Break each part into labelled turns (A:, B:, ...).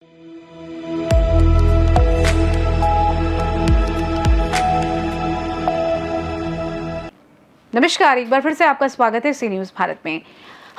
A: नमस्कार, एक बार फिर से आपका स्वागत है सी न्यूज भारत में।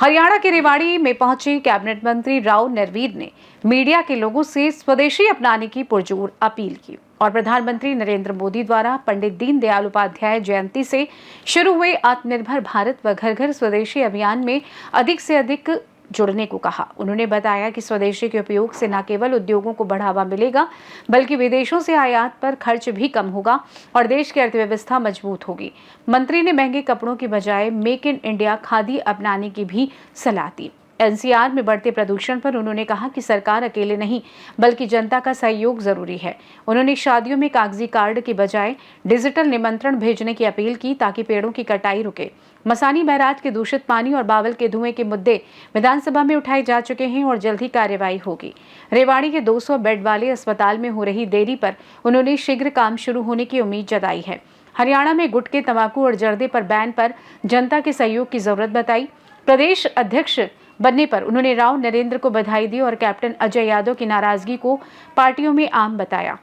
A: हरियाणा के रेवाड़ी में पहुंचे कैबिनेट मंत्री राव नरवीर ने मीडिया के लोगों से स्वदेशी अपनाने की पुरजोर अपील की और प्रधानमंत्री नरेंद्र मोदी द्वारा पंडित दीनदयाल उपाध्याय जयंती से शुरू हुए आत्मनिर्भर भारत व घर घर स्वदेशी अभियान में अधिक से अधिक जुड़ने को कहा। उन्होंने बताया कि स्वदेशी के उपयोग से न केवल उद्योगों को बढ़ावा मिलेगा बल्कि विदेशों से आयात पर खर्च भी कम होगा और देश की अर्थव्यवस्था मजबूत होगी। मंत्री ने महंगे कपड़ों की बजाय मेक इन इंडिया खादी अपनाने की भी सलाह दी। एनसीआर में बढ़ते प्रदूषण पर उन्होंने कहा कि सरकार अकेले नहीं बल्कि जनता का सहयोग जरूरी है। उन्होंने शादियों में कागजी कार्ड की बजाय डिजिटल निमंत्रण भेजने की अपील की ताकि पेड़ों की कटाई रुके। मसानी बैराज के दूषित पानी और बावल के धुएं के मुद्दे विधानसभा में उठाए जा चुके हैं और जल्द ही कार्रवाई होगी। रेवाड़ी के 200 बेड वाले अस्पताल में हो रही देरी पर उन्होंने शीघ्र काम शुरू होने की उम्मीद जताई है। हरियाणा में गुटखे, तंबाकू और जर्दे पर बैन पर जनता के सहयोग की जरूरत बताई। प्रदेश अध्यक्ष बनने पर उन्होंने राव नरेंद्र को बधाई दी और कैप्टन अजय यादव की नाराजगी को पार्टियों में आम बताया।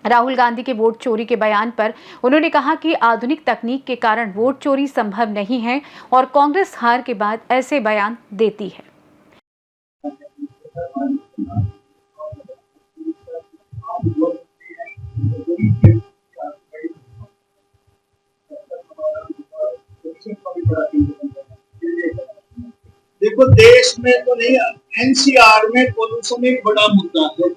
A: राहुल गांधी के वोट चोरी के बयान पर उन्होंने कहा कि आधुनिक तकनीक के कारण वोट चोरी संभव नहीं है और कांग्रेस हार के बाद ऐसे बयान देती है।
B: देखो, देश में तो नहीं, एनसीआर में पोल्यूशन एक बड़ा मुद्दा है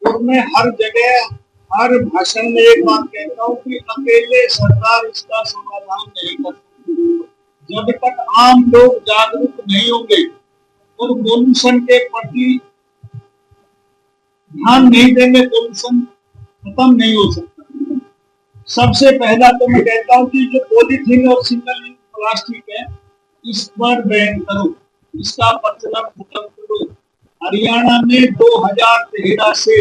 B: और मैं हर जगह हर भाषण में एक बात कहता हूँ कि अकेले सरकार इसका समाधान नहीं कर सकती। जब तक आम लोग जागरूक नहीं होंगे और पोल्यूशन के प्रति ध्यान नहीं देंगे, पोल्यूशन खत्म नहीं हो सकता। सबसे पहला तो मैं कहता हूँ कि जो पॉलीथीन और सिंगल यूज प्लास्टिक है, इस पर बैन करो, इसका प्रचलन खत्म करो। हरियाणा में 2013 से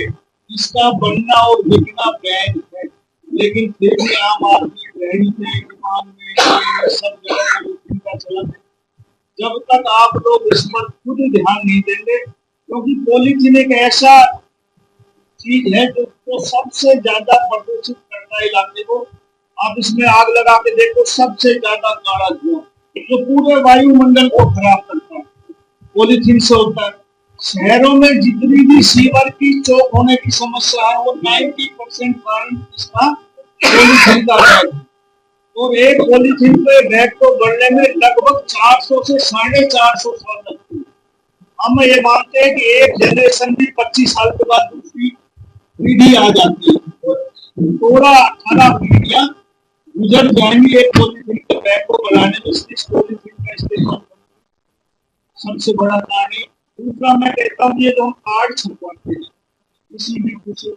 B: इसका बनना और बिकना बैन है, लेकिन फिर भी आम आदमी रेहड़ी में, दुकान में, सब जगह का चलन है। जब तक आप लोग इस पर खुद ध्यान नहीं देंगे, क्योंकि पॉलीथीन एक ऐसा चीज है जो सबसे ज्यादा प्रदूषित करता है इलाके को। आप इसमें आग लगा के देखो, सबसे ज्यादा काला धुआं जो पूरे वायुमंडल को खराब करता है पॉलीथीन से होता है। शहरों में जितनी भी सीवर की चौक होने की समस्या है, वो 90% कारण इसका पॉलीथीन का बैग है। और एक पॉलीथीन पे बैग को गढ़ने में लगभग 400 से 450 साल लगते हैं। हम ये मानते हैं कि एक जनरेशन भी 25 साल के बाद दूसरी पीढ़ी आ जाती है, थोड़ा 18 पीढ़ियां गुजर जाएंगी एक पॉलीथीन के बैग को बनाने में। इस पॉलीथीन का इस्तेमाल सबसे बड़ा कारण है। दूसरा मैं कहता हूँ, ये जो हम कार्ड छपवाते हैं किसी भी खुशी,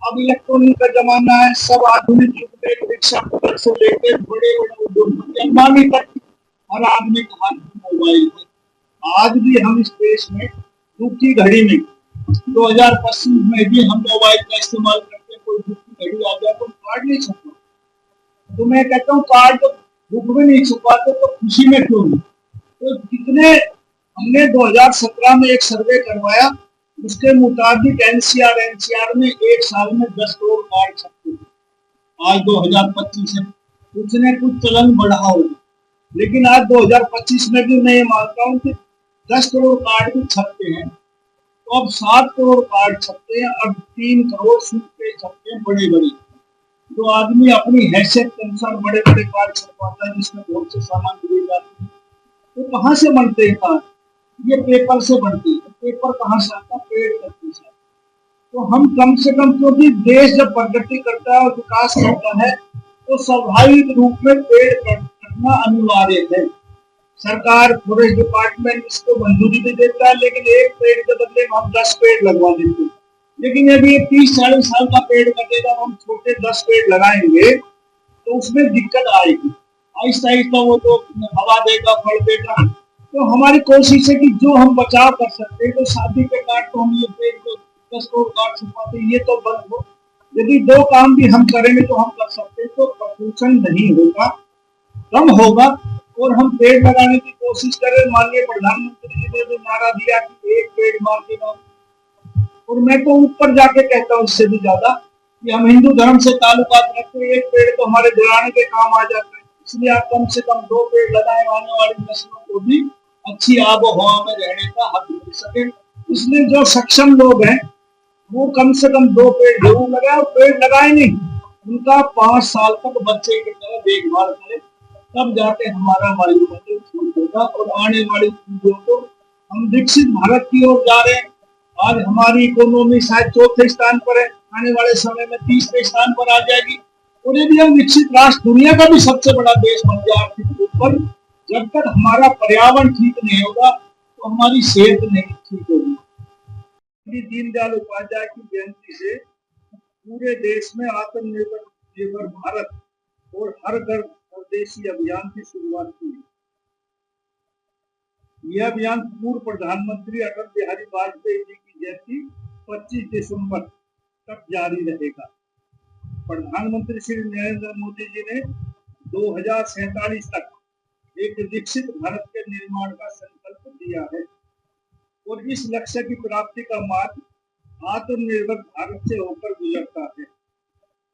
B: अब इलेक्ट्रॉनिक का जमाना है, सब आधुनिक युग में रिक्शा से लेकर बड़े बड़े उद्योग अंबानी तक हर आदमी के हाथ में मोबाइल है। आज भी हम इस देश में दुख की घड़ी में 2025 में भी हम मोबाइल का इस्तेमाल करते हैं। कोई दुख की घड़ी आ जाए तो कार्ड नहीं छपवा, तो मैं कहता हूँ कार्ड तो दुख में नहीं छुपाते तो खुशी में क्यों नहीं। तो जितने हमने 2017 में एक सर्वे करवाया, उसके मुताबिक एनसीआर में एक साल में 10 करोड़ कार्ड छपते थे। आज 2025 में कुछ न कुछ चलन बढ़ा होगा, लेकिन आज 2025 में भी मैं ये मानता हूँ कि 10 करोड़ कार्ड भी छपते हैं, तो अब 7 करोड़ कार्ड छपते हैं, अब 3 करोड़ सूखे छपते हैं बड़े बड़े। तो आदमी अपनी हैसियत के अनुसार बड़े बड़े कार्ड छपवाता है जिसमें बहुत से सामान दिए जाते हैं। तो कहाँ से बनते हैं कार्ड? ये पेपर से बनते हैं। पेपर कहाँ से आता है? पेड़ करते से। तो हम कम से कम, क्योंकि देश जब प्रगति करता है और विकास करता है तो स्वाभाविक रूप में पेड़ कटना अनिवार्य है। सरकार, फॉरेस्ट डिपार्टमेंट इसको मंजूरी भी देता है, लेकिन एक पेड़ के बदले में हम 10 पेड़ लगवा देते हैं। लेकिन यदि 30-40 साल का पेड़ कटेगा, हम छोटे 10 पेड़ लगाएंगे तो उसमें दिक्कत आएगी। आहिस्ता आहिस्ता वो तो हवा देगा, फल देगा। तो हमारी कोशिश है कि जो हम बचाव कर सकते हैं, तो शादी के कार्ड तो हम ये पेड़ को 10 करोड़ कार्ड छुपाते हैं, ये तो बंद हो। यदि 2 काम भी हम करेंगे तो हम कर सकते हैं, तो प्रदूषण नहीं होगा, कम होगा और हम पेड़ लगाने की कोशिश करें। माननीय प्रधानमंत्री जी ने भी नारा दिया कि एक पेड़ मार देना, और मैं तो ऊपर जाके कहता हूँ इससे भी ज्यादा कि हम हिंदू धर्म से ताल्लुकात रखते हैं, एक पेड़ तो हमारे दुराने के काम आ जाता है, इसलिए आप कम से कम 2 पेड़ लगाए, आने वाली नस्लों को भी अच्छी आबो हवा में रहने का हक मिल सके। इसलिए जो सक्षम लोग हैं वो कम से कम 2 पेड़ जरूर लगाए, और पेड़ लगाए नहीं, उनका 5 साल तक बच्चे की तरह देखभाल करें, तब जाके हमारा वायुमंडल ठीक होगा और आने वाली पीढ़ियों को हम विकसित भारत की ओर जा रहे हैं। आज हमारी इकोनॉमी शायद 4थे स्थान पर है, आने वाले समय में 30वें स्थान पर आ जाएगी, और यदि हम विकसित राष्ट्र, दुनिया का भी सबसे बड़ा देश बन जाए आर्थिक रूप पर, जब तक हमारा पर्यावरण ठीक नहीं होगा तो हमारी सेहत नहीं ठीक होगी। दीनदयाल उपाध्याय की जयंती से पूरे देश में आत्मनिर्भर भारत और हर घर स्वदेशी अभियान की शुरुआत की। यह अभियान पूर्व प्रधानमंत्री अटल बिहारी वाजपेयी जी की जयंती 25 दिसंबर तक जारी रहेगा। प्रधानमंत्री श्री नरेंद्र मोदी जी ने 2047 तक एक विकसित भारत के निर्माण का संकल्प दिया है, और इस लक्ष्य की प्राप्ति का मार्ग आत्मनिर्भर भारत से होकर गुजरता है।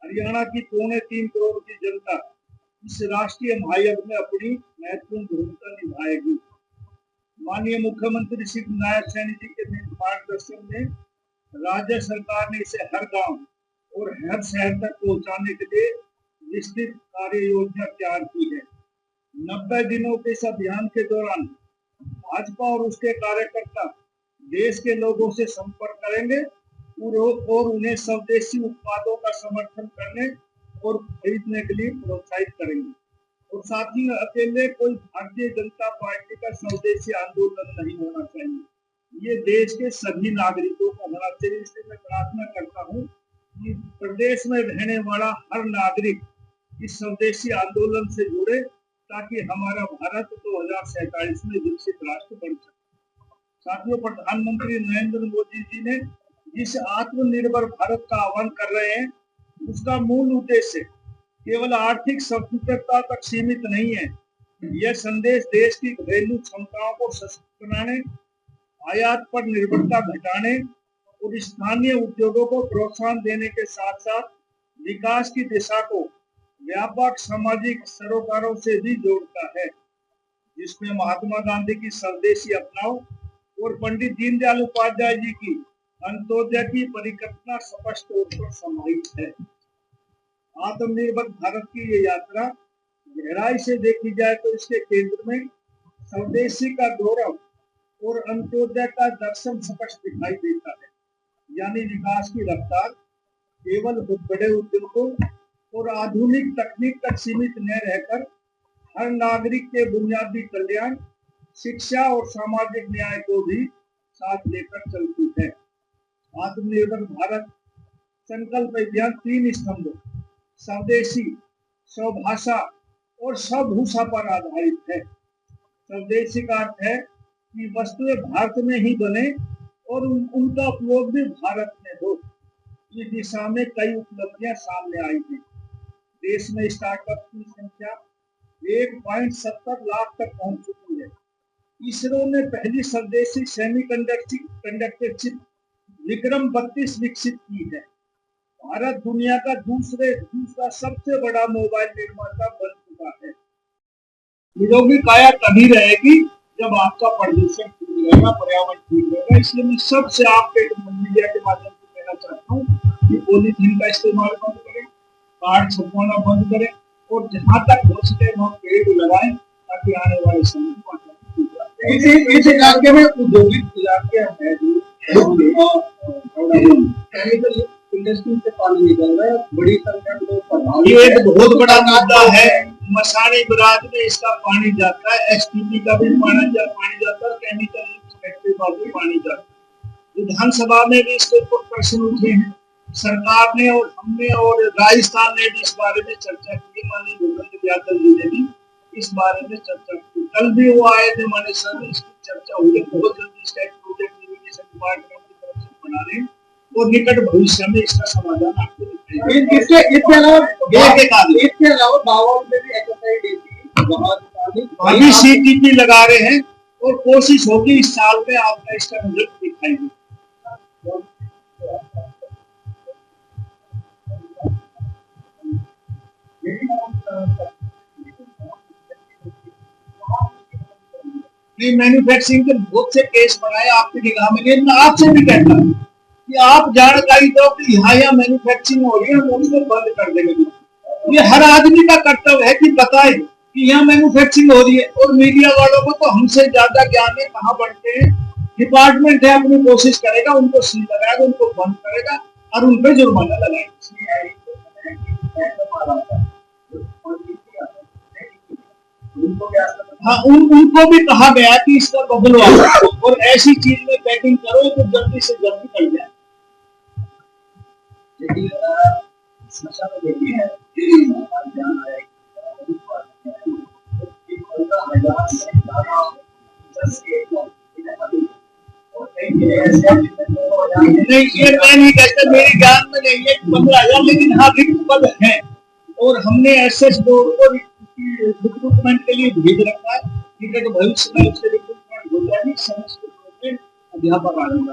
B: हरियाणा की 3.25 करोड़ की जनता इस राष्ट्रीय महायज्ञ में अपनी महत्वपूर्ण भूमिका निभाएगी। माननीय मुख्यमंत्री श्री नारायण सैनी जी के मार्गदर्शन में राज्य सरकार ने इसे हर गांव और हर शहर तक पहुंचाने के लिए विस्तृत कार्य योजना तैयार की है। 90 दिनों के इस अभियान के दौरान भाजपा और उसके कार्यकर्ता देश के लोगों से संपर्क करेंगे और उन्हें स्वदेशी उत्पादों का समर्थन करने और खरीदने के लिए प्रोत्साहित करेंगे। और साथ ही अकेले कोई भारतीय जनता पार्टी का स्वदेशी आंदोलन नहीं होना चाहिए, ये देश के सभी नागरिकों को होना चाहिए। इसलिए मैं प्रार्थना करता हूँ कि प्रदेश में रहने वाला हर नागरिक इस स्वदेशी आंदोलन से जुड़े, ताकि हमारा भारत 2047 में विकसित राष्ट्र बन सके। साथियों, प्रधानमंत्री नरेंद्र मोदी जी ने जिस आत्मनिर्भर भारत का आह्वान कर रहे हैं, उसका मूल उद्देश्य केवल आर्थिक स्वतंत्रता तक सीमित नहीं है। यह संदेश देश की घरेलू क्षमताओं को सशक्त बनाने, आयात पर निर्भरता घटाने और स्थानीय उद्योगों को प्रोत्साहन देने के साथ साथ विकास की दिशा को व्यापक सामाजिक सरोकारों से भी जोड़ता है, जिसमें महात्मा गांधी की स्वदेशी अपनाओ और पंडित दीनदयाल उपाध्याय जी की अंत्योदय की परिकल्पना स्पष्ट तौर पर समाहित है। आत्मनिर्भर भारत की ये यात्रा गहराई से देखी जाए तो इसके केंद्र में स्वदेशी का गौरव और अंत्योदय का दर्शन स्पष्ट दिखाई देता है। यानी विकास की रफ्तार केवल बड़े उद्योगों और आधुनिक तकनीक तक सीमित न रहकर हर नागरिक के बुनियादी कल्याण, शिक्षा और सामाजिक न्याय को भी साथ लेकर चलती है। आत्मनिर्भर भारत संकल्प अभियान 3 स्तंभों स्वदेशी, स्वभाषा और स्वभूषा पर आधारित है। स्वदेशी का अर्थ है कि वस्तुएं भारत में ही बने और उनका उपयोग भी भारत में हो। इस दिशा में कई उपलब्धियां सामने आई हैं। देश में स्टार्टअप की संख्या 1.70 लाख तक पहुंच चुकी है। इसरो ने पहली स्वदेशी सेमीकंडक्टर चिप विक्रम 32 विकसित की है। भारत दुनिया का दूसरा सबसे बड़ा मोबाइल निर्माता बन चुका है। निरोगी काया तभी रहेगी जब आपका प्रदूषण ठीक रहेगा, पर्यावरण ठीक रहेगा। इसलिए मैं सबसे आपके मीडिया के माध्यम से कहना चाहता हूँ कि पॉलीथीन का इस्तेमाल बंद करें, कार्ड छपवाना बंद करें, और जहाँ तक हो सके वहाँ पेड़ लगाएं, ताकि आने वाले समय में इस इलाके में औद्योगिक इलाके है केमिकल इंडस्ट्री से पानी निकल रहा है, बड़ी संख्या में लोग। ये एक बहुत बड़ा मुद्दा है। मसानी बराज में इसका पानी जाता है, एसटीपी का भी पानी जाता है, केमिकल फैक्ट्री का भी पानी जाता है। विधानसभा में भी इसके ऊपर प्रश्न उठे हैं। सरकार ने और हमने और राजस्थान ने भी इस बारे में चर्चा की। माननीय भूपेंद्र यादव जी ने भी इस बारे में चर्चा की। कल भी वो आए थे माननीय सर, इसकी चर्चा हुई। बहुत जल्दी स्टेट प्रोजेक्ट इरिगेशन डिपार्टमेंट की तरफ से बना रहे हैं और निकट भविष्य में इसका समाधान आपको दिखाएंगे। इसके अलावा बावल में भी अभी सीटीपी लगा रहे हैं और कोशिश होगी इस साल में आपका इसका रिजल्ट दिखाई देगा। ये मैन्युफैक्चरिंग के बहुत से केस बनाए आपकी निगाह में, लेकिन मैं आपसे भी कहता हूँ कि आप जानकारी दो कि यहाँ मैन्युफैक्चरिंग हो रही है, हम उसको बंद कर देंगे। ये हर आदमी का कर्तव्य है कि बताए कि यहाँ मैन्युफैक्चरिंग हो रही है, और मीडिया वालों को तो हमसे ज्यादा ज्ञान है, कहाँ बढ़ते हैं। डिपार्टमेंट है, अपनी कोशिश करेगा, उनको सील लगाएगा, उनको बंद करेगा और उन पर जुर्माना लगाएगा। हाँ, उनको भी कहा गया कि इसका बदलवा और ऐसी चीज में पैकिंग करो तो जल्दी से जल्दी कर जाए। नहीं, ये मैं नहीं कहता, मेरे ज्ञान में नहीं है 15,000, लेकिन हाँ रिक्त पद है और हमने एसएस बोर्ड को रिक्रूटमेंट के लिए भेज रखा है। ठीक है, तो भविष्य में उससे रिक्रूटमेंट हो जाएगी, समस्त अध्यापक आ जाएगा।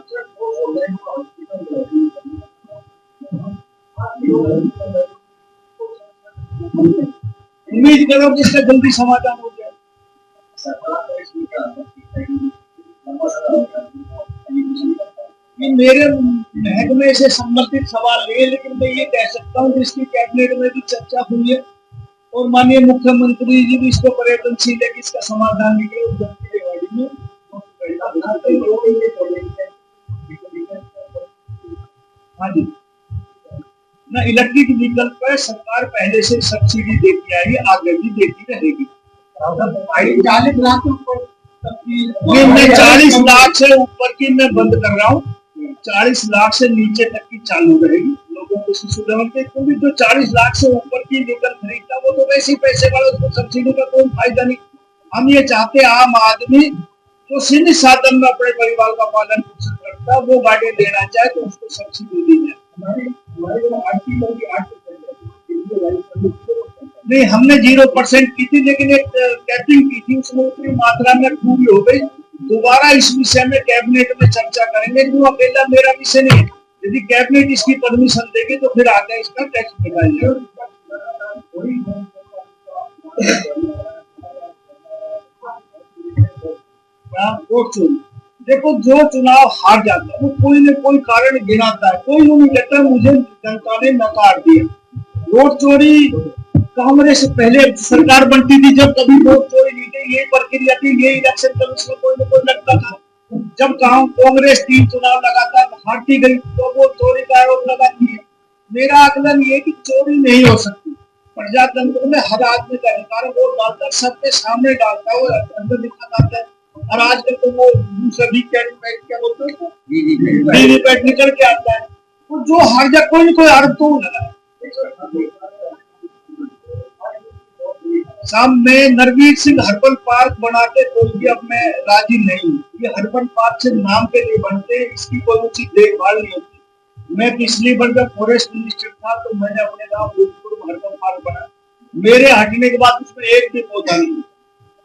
B: उम्मीद करो कि इसका जल्दी समाधान हो जाए। मेरे महकमे से संबंधित सवाल नहीं है, लेकिन मैं ये कह सकता हूँ कि इसकी कैबिनेट में भी चर्चा हुई है और माननीय मुख्यमंत्री जी भी इसको प्रयत्नशील है कि इसका समाधान निकले और जल्दी रेवाड़ी में। हाँ जी, ना इलेक्ट्रिक व्हीकल पर सरकार पहले से सब्सिडी देती आई है, आगे भी देती रहेगी। 40 लाख के ऊपर, मैं 40 लाख से ऊपर की मैं बंद कर रहा हूँ, 40 लाख से नीचे तक की चालू रहेगी लोगों को सुविधा, क्योंकि जो 40 लाख से ऊपर की व्हीकल खरीदता वो तो वैसे ही पैसे वाला, उसको सब्सिडी का कोई फायदा नहीं। हम ये चाहते आम आदमी जो सीमित साधन में अपने परिवार का पालन पोषण करता है वो गाड़ी लेना चाहे तो उसको सब्सिडी दी जाए। नहीं, हमने 0% की थी, लेकिन एक कैपिंग की थी, उसमें उतनी मात्रा में पूरी हो गई। दोबारा इस विषय में कैबिनेट में चर्चा करेंगे, जो अकेला मेरा विषय नहीं है। यदि कैबिनेट इसकी परमिशन देगी तो फिर आगे इसका टैक्स लगाएंगे। देखो, जो चुनाव हार जाता है वो कोई न कोई कारण गिनाता है, कोई नहीं कहता मुझे जनता ने नकार दिया। वोट चोरी कांग्रेस से पहले सरकार बनती थी, जब कभी वोट चोरी नहीं थी, ये प्रक्रिया थी, ये इलेक्शन कमीशन कोई न कोई लगता था। जब कांग्रेस 3 चुनाव लगातार हारती गई तो वो चोरी का आरोप लगाती है। मेरा आकलन ये कि चोरी नहीं हो सकती। प्रजातंत्र में हर आदमी का अधिकार वोट डालता है, सबके सामने डालता है, वो अंदर दिखा जाता है। और आजकल तो वो दूसरा क्या बोलते हैं, वीवीपैट निकल के आता है। तो जो हार जाए कोई न कोई आरोप तो लगा। शाम में नरवीर सिंह हर्बल पार्क बनाते कोई भी अब मैं राजी नहीं हूँ। ये हर्बल पार्क सिर्फ नाम के लिए बनते हैं, इसकी कोई उचित देखभाल नहीं होती। मैं पिछली बार जब फॉरेस्ट मिनिस्टर था तो मैंने अपने गांव भूतपुर में हर्बल पार्क बनाया, मेरे हटने के बाद उसमें एक भी पौधा नहीं।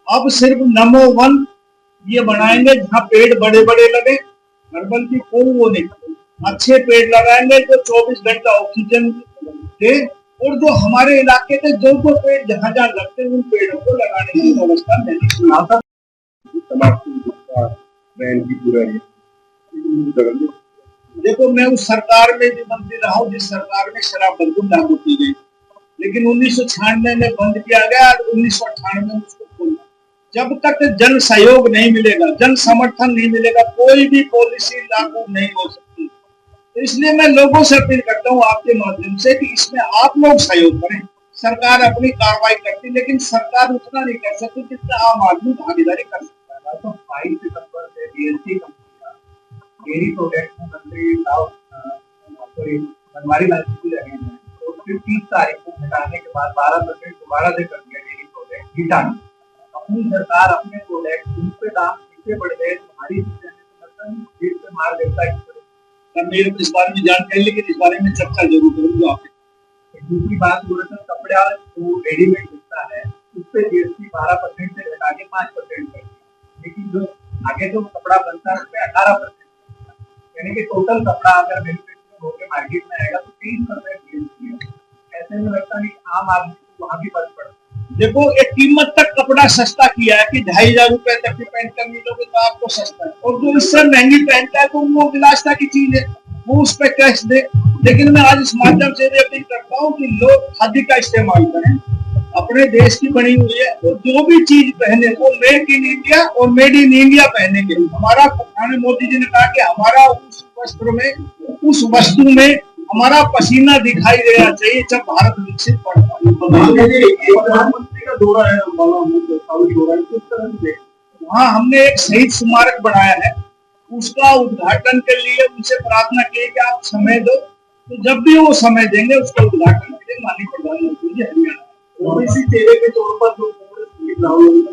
B: अब सिर्फ नमो वन ये बनाएंगे जहाँ पेड़ बड़े बड़े लगे, हर्बल की कोई वो नहीं, अच्छे पेड़ लगाएंगे जो 24 घंटा ऑक्सीजन दे, और जो हमारे इलाके के जो पेड़ जहाँ जहाँ लगते हैं उन पेड़ों को लगाने की व्यवस्था नहीं। देखो, मैं उस सरकार में भी मंत्री रहा हूँ जिस सरकार में शराबबंदी लागू की गई, लेकिन 1996 में बंद किया गया और 1998 में उसको खोला। जब तक जन सहयोग नहीं मिलेगा, जन समर्थन नहीं मिलेगा, कोई भी पॉलिसी लागू नहीं हो सकती। तो इसलिए मैं लोगों से अपील करता हूँ आपके माध्यम से कि इसमें आप लोग सहयोग करें। सरकार अपनी कार्रवाई करती, लेकिन सरकार उतना नहीं कर सकती जितना आम आदमी भागीदारी कर सकता है। तो 22 सितंबर से डीएलसी डेयरी प्रोडक्ट मंत्री बनवारी लाल जी रहे हैं, तो फिर 30 तारीख को हटाने के बाद 12% दोबारा से कर दिया डेयरी प्रोडक्ट रिटर्न। अपनी सरकार अपने प्रोडक्ट उन पे दाम इतने बढ़ गए, तुम्हारी से मार देता है। मेरे को इस बारे में जानकारी, लेकिन इस बारे में चर्चा जरूर करूंगा आपसे। दूसरी बात, कपड़ा जो रेडीमेड मिलता है उस पर जीएसटी 12% से घटा के 5% कर दिया, लेकिन जो आगे जो कपड़ा बनता है उस पर 18%, यानी कि टोटल कपड़ा अगर मैन्युफैक्चरिंग होकर मार्केट में आएगा तो 30% जीएसटी है। ऐसे में लगता है कि आम आदमी को वहाँ भी फर्क पड़ता है। देखो एक कीमत तक कपड़ा सस्ता किया है कि 2,500 रुपए तक की पैंट कर मिलोगे तो आपको सस्ता है, और जो इससे महंगी पहनता है तो वो विलासिता की चीज है, वो उस पर टैक्स दे। लेकिन मैं आज इस माध्यम से भी अपील करता हूँ कि लोग खादी का इस्तेमाल करें, अपने देश की बनी हुई है, और जो भी चीज पहने वो मेक इन इंडिया और मेड इन इंडिया पहनेंगे। हमारा माननीय मोदी जी ने कहा कि हमारा उस वस्त्र में, उस वस्तु में हमारा पसीना दिखाई देना चाहिए जब भारत विकसित पड़ पाए। प्रधानमंत्री का दौरा है, किस तरह से वहाँ हमने एक शहीद स्मारक बनाया है, उसका उद्घाटन के लिए उनसे प्रार्थना की कि आप समय दो, तो जब भी वो समय देंगे उसका उद्घाटन के लिए माननीय प्रधानमंत्री जी हरियाणा ओबीसी चेहरे के तौर पर जो कांग्रेस राहुल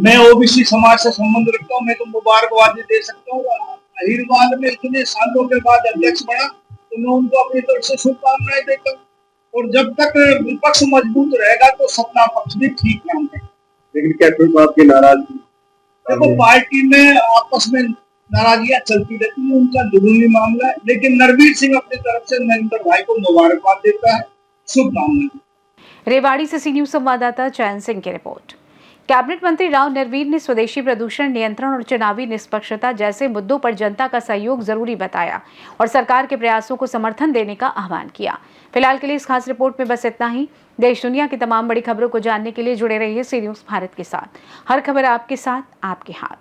B: मैं ओबीसी समाज से संबंध रखता हूँ, मैं तो मुबारकबादी दे सकता हूँ। अहिरवाल में इतने सालों के बाद अध्यक्ष बना तो मैं उनको अपनी तरफ से शुभकामनाएं देता हूँ, और जब तक विपक्ष मजबूत रहेगा तो सत्ता पक्ष भी ठीक काम करेगा।
C: लेकिन कैप्टन साहब की नाराजगी,
B: देखो पार्टी में आपस में नाराजगियां चलती रहती है, उनका जरूरी मामला है, लेकिन नरवीर सिंह अपनी तरफ से नरेंद्र भाई को मुबारकबाद देता है, शुभकामनाएं।
A: रेवाड़ी से सी न्यूज संवाददाता चैन सिंह की रिपोर्ट। कैबिनेट मंत्री राव नरवीर ने स्वदेशी प्रदूषण नियंत्रण और चुनावी निष्पक्षता जैसे मुद्दों पर जनता का सहयोग जरूरी बताया और सरकार के प्रयासों को समर्थन देने का आह्वान किया। फिलहाल के लिए इस खास रिपोर्ट में बस इतना ही। देश दुनिया की तमाम बड़ी खबरों को जानने के लिए जुड़े रहिए सी न्यूज भारत के साथ। हर खबर आपके साथ, आपके हाथ।